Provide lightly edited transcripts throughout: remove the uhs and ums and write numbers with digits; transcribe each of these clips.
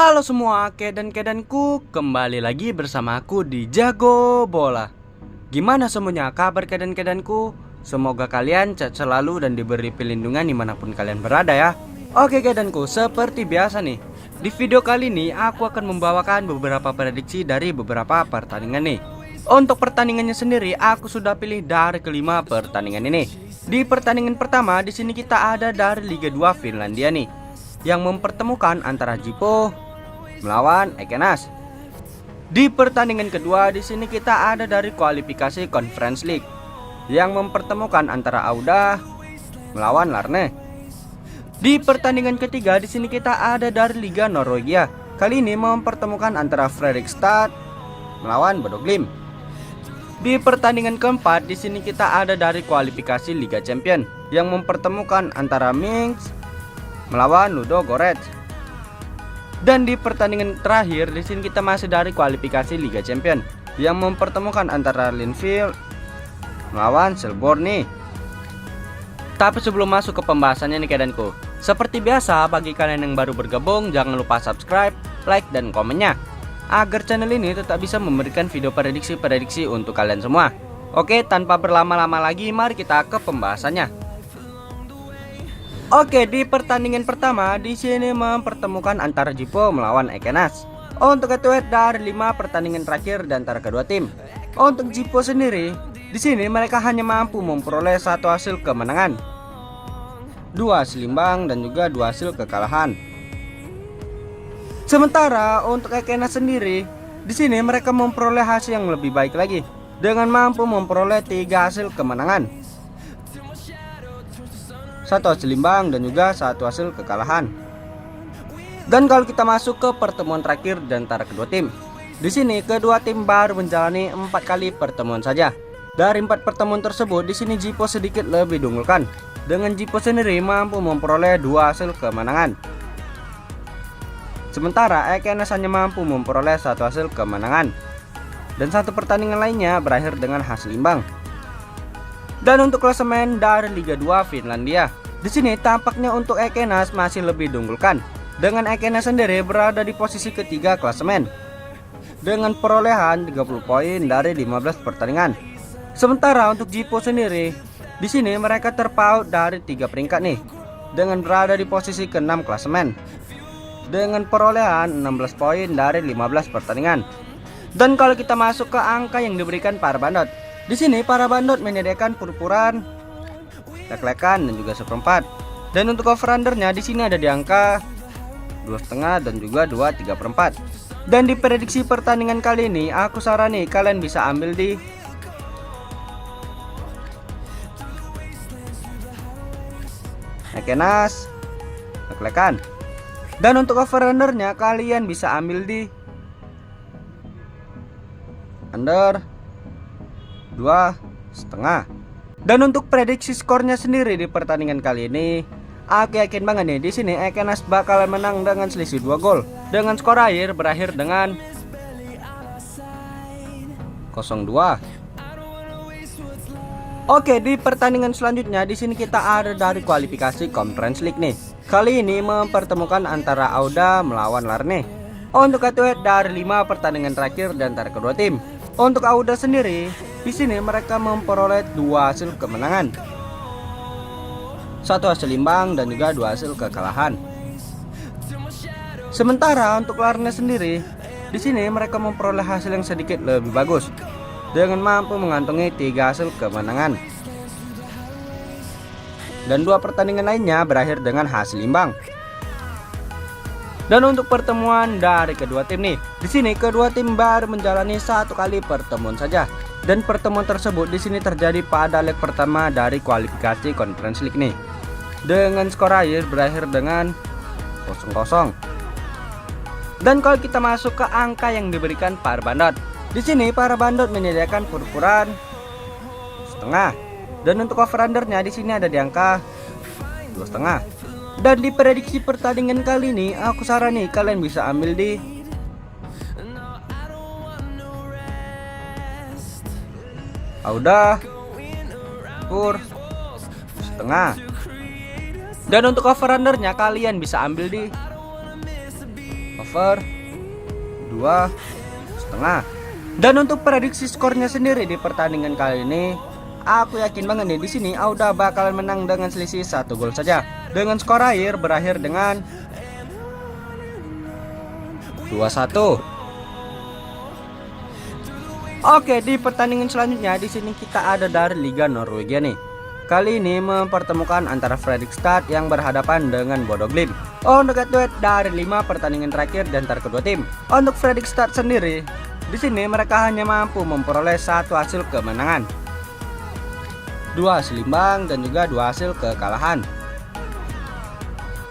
Halo semua, kedan-kedanku, kembali lagi bersama aku di Jago Bola. Gimana semuanya kabar kedan-kedanku? Semoga kalian sehat selalu dan diberi perlindungan dimanapun kalian berada ya. Oke kedanku, seperti biasa nih, di video kali ini aku akan membawakan beberapa prediksi dari beberapa pertandingan nih. Untuk pertandingannya sendiri aku sudah pilih dari kelima pertandingan ini. Di pertandingan pertama di sini kita ada dari Liga 2 Finlandia nih, yang mempertemukan antara Jippo melawan Ekenas. Di pertandingan kedua di sini kita ada dari kualifikasi Conference League, yang mempertemukan antara Auda melawan Larne. Di pertandingan ketiga di sini kita ada dari Liga Norwegia. Kali ini mempertemukan antara Fredrikstad melawan Bodo Glimt. Di pertandingan keempat di sini kita ada dari kualifikasi Liga Champion, yang mempertemukan antara Minsk melawan Ludo Goretz. Dan di pertandingan terakhir di sini kita masih dari kualifikasi Liga Champion, yang mempertemukan antara Linfield melawan Selborne. Tapi sebelum masuk ke pembahasannya nih kedanku, seperti biasa bagi kalian yang baru bergabung jangan lupa subscribe, like dan komennya, agar channel ini tetap bisa memberikan video prediksi-prediksi untuk kalian semua. Oke, tanpa berlama-lama lagi mari kita ke pembahasannya. Oke, di pertandingan pertama di sini mempertemukan antara Jippo melawan Ekenas. Untuk head-to-head dari 5 pertandingan terakhir di antara kedua tim. Untuk Jippo sendiri, di sini mereka hanya mampu memperoleh 1 hasil kemenangan, 2 hasil imbang dan juga 2 hasil kekalahan. Sementara untuk Ekenas sendiri, di sini mereka memperoleh hasil yang lebih baik lagi dengan mampu memperoleh 3 hasil kemenangan, 1 hasil imbang dan juga 1 hasil kekalahan. Dan kalau kita masuk ke pertemuan terakhir di antara kedua tim, di sini kedua tim baru menjalani 4 kali pertemuan saja. Dari 4 pertemuan tersebut, di sini Jippo sedikit lebih diunggulkan, dengan Jippo sendiri mampu memperoleh 2 hasil kemenangan. Sementara Ekenas hanya mampu memperoleh 1 hasil kemenangan dan 1 pertandingan lainnya berakhir dengan hasil imbang. Dan untuk klasemen dari Liga 2 Finlandia, di sini tampaknya untuk Ekenas masih lebih diunggulkan, dengan Ekenas sendiri berada di posisi ketiga klasemen dengan perolehan 30 poin dari 15 pertandingan. Sementara untuk Jippo sendiri, di sini mereka terpaut dari 3 peringkat nih, dengan berada di posisi ke-6 klasemen dengan perolehan 16 poin dari 15 pertandingan. Dan kalau kita masuk ke angka yang diberikan para bandot, di sini para bandot menyediakan purpuran, lek-lekan dan juga 1/4. Dan untuk over-undernya di sini ada di angka 2,5 dan juga 2,3/4. Dan di prediksi pertandingan kali ini aku sarani kalian bisa ambil di Ekenas, lek-lekan. Dan untuk over-undernya kalian bisa ambil di under 2,5. Dan untuk prediksi skornya sendiri di pertandingan kali ini, aku yakin banget nih di sini Ekenas bakalan menang dengan selisih 2 gol, dengan skor akhir berakhir dengan 0-2. Oke, di pertandingan selanjutnya di sini kita ada dari kualifikasi Conference League nih. Kali ini mempertemukan antara Auda melawan Larne. Untuk head-to-head dari 5 pertandingan terakhir di antara kedua tim. Untuk Auda sendiri, di sini mereka memperoleh 2 hasil kemenangan, 1 hasil imbang dan juga 2 hasil kekalahan. Sementara untuk Larne sendiri, di sini mereka memperoleh hasil yang sedikit lebih bagus, dengan mampu mengantongi 3 hasil kemenangan dan 2 pertandingan lainnya berakhir dengan hasil imbang. Dan untuk pertemuan dari kedua tim nih, di sini kedua tim baru menjalani 1 kali pertemuan saja, dan pertemuan tersebut di sini terjadi pada leg pertama dari kualifikasi Conference League nih, dengan skor akhir berakhir dengan 0-0. Dan kalau kita masuk ke angka yang diberikan para bandot, di sini para bandot menyediakan purpuran 1,5. Dan untuk over-undernya di sini ada di angka 2,5. Dan di prediksi pertandingan kali ini aku sarani kalian bisa ambil di Auda pur 1,5. Dan untuk over-undernya kalian bisa ambil di over 2,5. Dan untuk prediksi skornya sendiri di pertandingan kali ini, aku yakin banget nih di sini Auda bakalan menang dengan selisih 1 gol saja. Dengan skor akhir berakhir dengan 2-1. Oke, di pertandingan selanjutnya di sini kita ada dari Liga Norwegia nih. Kali ini mempertemukan antara Fredrikstad yang berhadapan dengan Bodo Glimt. Untuk head-to-head dari 5 pertandingan terakhir di antara kedua tim. Untuk Fredrikstad sendiri, di sini mereka hanya mampu memperoleh 1 hasil kemenangan, 2 hasil imbang dan juga 2 hasil kekalahan.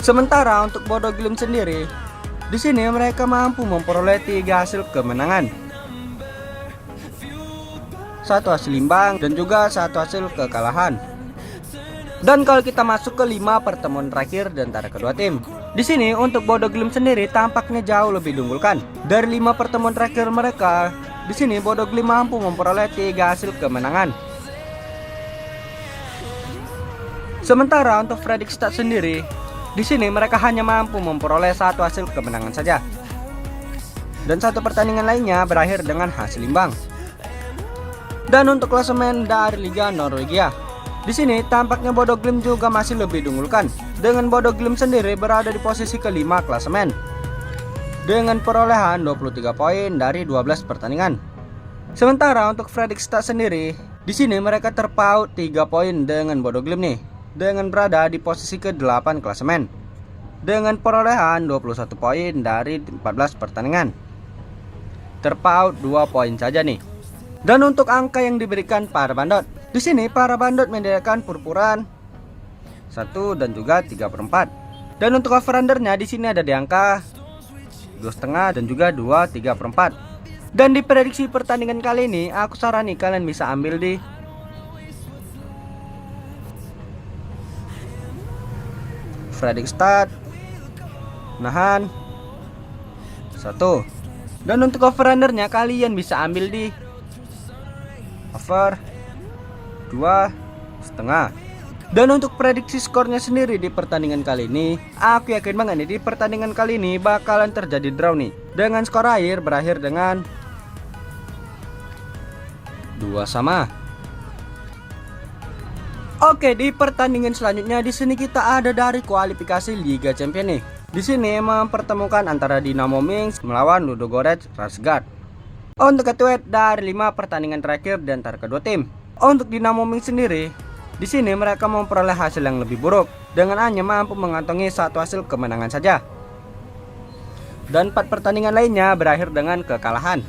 Sementara untuk Bodo Glimt sendiri, di sini mereka mampu memperoleh 3 hasil kemenangan, 1 hasil imbang dan juga 1 hasil kekalahan. Dan kalau kita masuk ke 5 pertemuan terakhir di antara kedua tim, di sini untuk Bodo Glimt sendiri tampaknya jauh lebih diunggulkan. Dari 5 pertemuan terakhir mereka, di sini Bodo Glimt mampu memperoleh 3 hasil kemenangan. Sementara untuk Fredrikstad sendiri, di sini mereka hanya mampu memperoleh 1 hasil kemenangan saja. Dan 1 pertandingan lainnya berakhir dengan hasil imbang. Dan untuk klasemen dari Liga Norwegia, di sini tampaknya Bodo Glimt juga masih lebih diunggulkan, dengan Bodo Glimt sendiri berada di posisi kelima klasemen dengan perolehan 23 poin dari 12 pertandingan. Sementara untuk Fredrikstad sendiri, di sini mereka terpaut 3 poin dengan Bodo Glimt nih, dengan berada di posisi ke-8 klasemen dengan perolehan 21 poin dari 14 pertandingan. Terpaut 2 poin saja nih. Dan untuk angka yang diberikan para bandot, di sini para bandot menyediakan purpuran 1 dan juga 3/4. Dan untuk over-undernya di sini ada di angka 2,5 dan juga 2,3/4. Dan di prediksi pertandingan kali ini, aku sarani kalian bisa ambil di Fredrikstad nahan 1. Dan untuk over-undernya kalian bisa ambil di over 2,5. Dan untuk prediksi skornya sendiri di pertandingan kali ini, aku yakin banget nih di pertandingan kali ini bakalan terjadi draw nih, dengan skor akhir berakhir dengan 2-2. Oke, di pertandingan selanjutnya di sini kita ada dari kualifikasi Liga Champions nih. Di sini mempertemukan antara Dynamo Minsk melawan Ludogorets Razgrad. Untuk head-to-head dari 5 pertandingan terakhir di antara kedua tim. Untuk Dynamo Minsk sendiri, di sini mereka memperoleh hasil yang lebih buruk dengan hanya mampu mengantongi 1 hasil kemenangan saja. Dan 4 pertandingan lainnya berakhir dengan kekalahan.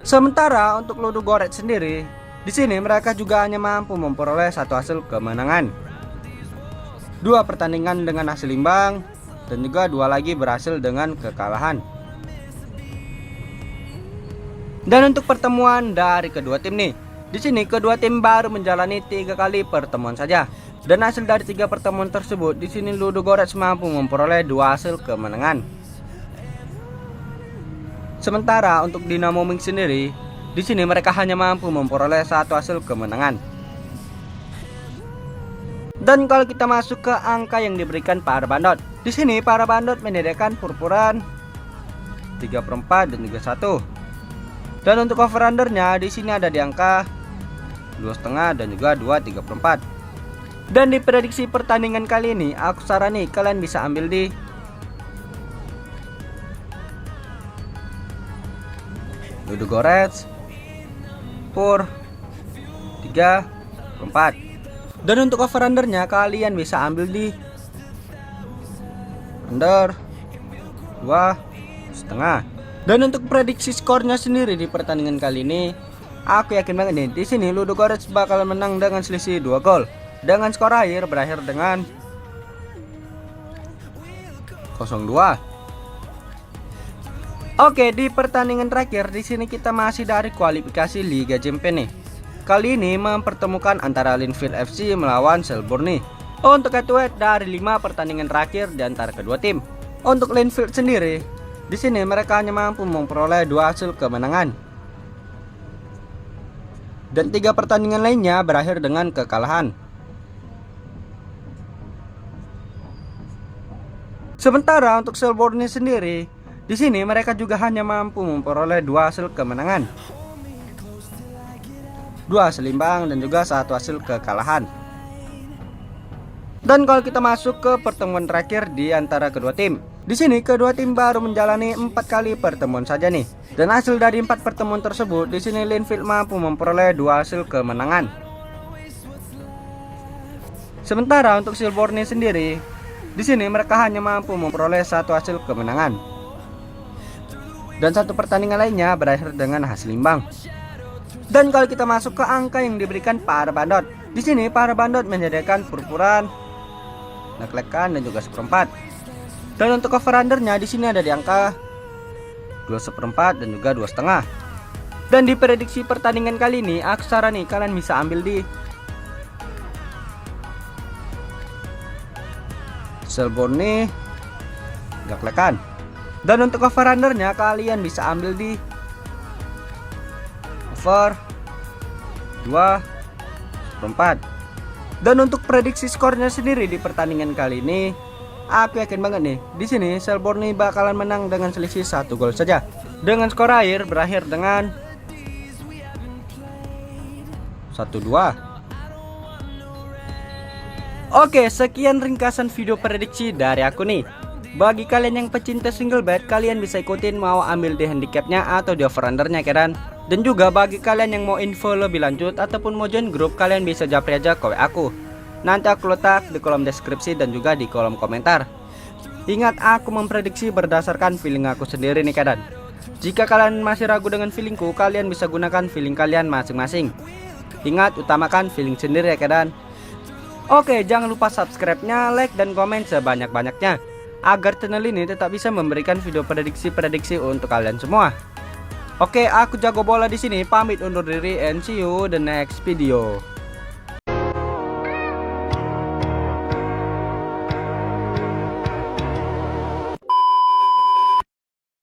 Sementara untuk Ludogorets sendiri, di sini mereka juga hanya mampu memperoleh 1 hasil kemenangan, 2 pertandingan dengan hasil imbang dan juga 2 lagi berhasil dengan kekalahan. Dan untuk pertemuan dari kedua tim nih, di sini kedua tim baru menjalani 3 kali pertemuan saja. Dan hasil dari 3 pertemuan tersebut, di sini Ludogorets mampu memperoleh 2 hasil kemenangan. Sementara untuk Dynamo Minsk sendiri, di sini mereka hanya mampu memperoleh 1 hasil kemenangan. Dan kalau kita masuk ke angka yang diberikan para bandot, di sini para bandot menyediakan purpuran 3/4 dan juga 1. Dan untuk over-undernya di sini ada di angka 2,5 dan juga 2,3/4. Dan di prediksi pertandingan kali ini, aku sarani kalian bisa ambil di Ludogorets pur 3/4. Dan untuk over-undernya kalian bisa ambil di under 2,5. Dan untuk prediksi skornya sendiri di pertandingan kali ini, aku yakin banget nih di sini Ludogorets bakal menang dengan selisih 2 gol. Dengan skor akhir berakhir dengan 0-2. Oke, di pertandingan terakhir di sini kita masih dari kualifikasi Liga Champions nih. Kali ini mempertemukan antara Linfield FC melawan Selborne nih. Untuk head-to-head dari 5 pertandingan terakhir di antara kedua tim. Untuk Linfield sendiri, di sini mereka hanya mampu memperoleh 2 hasil kemenangan. Dan 3 pertandingan lainnya berakhir dengan kekalahan. Sementara untuk Selborne sendiri, di sini mereka juga hanya mampu memperoleh 2 hasil kemenangan, 2 hasil imbang dan juga 1 hasil kekalahan. Dan kalau kita masuk ke pertemuan terakhir di antara kedua tim, di sini kedua tim baru menjalani 4 kali pertemuan saja nih. Dan hasil dari 4 pertemuan tersebut, di sini Linfield mampu memperoleh 2 hasil kemenangan. Sementara untuk Selborne sendiri, di sini mereka hanya mampu memperoleh 1 hasil kemenangan. Dan 1 pertandingan lainnya berakhir dengan hasil imbang. Dan kalau kita masuk ke angka yang diberikan para bandot, di sini para bandot menyediakan purpuran, neklekan dan juga 1/4. Dan untuk over undernya di sini ada di angka 2/4 dan juga 2,5. Dan di prediksi pertandingan kali ini, aku saran nih kalian bisa ambil di Selborne neklekan. Dan untuk over undernya kalian bisa ambil di over 2/4. Dan untuk prediksi skornya sendiri di pertandingan kali ini, aku yakin banget nih, di sini Selborne bakalan menang dengan selisih 1 gol saja. Dengan skor akhir berakhir dengan 1-2. Oke, sekian ringkasan video prediksi dari aku nih. Bagi kalian yang pecinta single bet, kalian bisa ikutin mau ambil di handicapnya atau di over undernya kan. Dan juga bagi kalian yang mau info lebih lanjut ataupun mau join grup, kalian bisa japri aja ke WA aku. Nanti aku letak di kolom deskripsi dan juga di kolom komentar. Ingat, aku memprediksi berdasarkan feeling aku sendiri nih kadan. Jika kalian masih ragu dengan feelingku, kalian bisa gunakan feeling kalian masing-masing. Ingat, utamakan feeling sendiri ya kadan. Oke, jangan lupa subscribe-nya, like dan komen sebanyak-banyaknya agar channel ini tetap bisa memberikan video prediksi-prediksi untuk kalian semua. Oke, aku Jago Bola di sini pamit undur diri and see you the next video.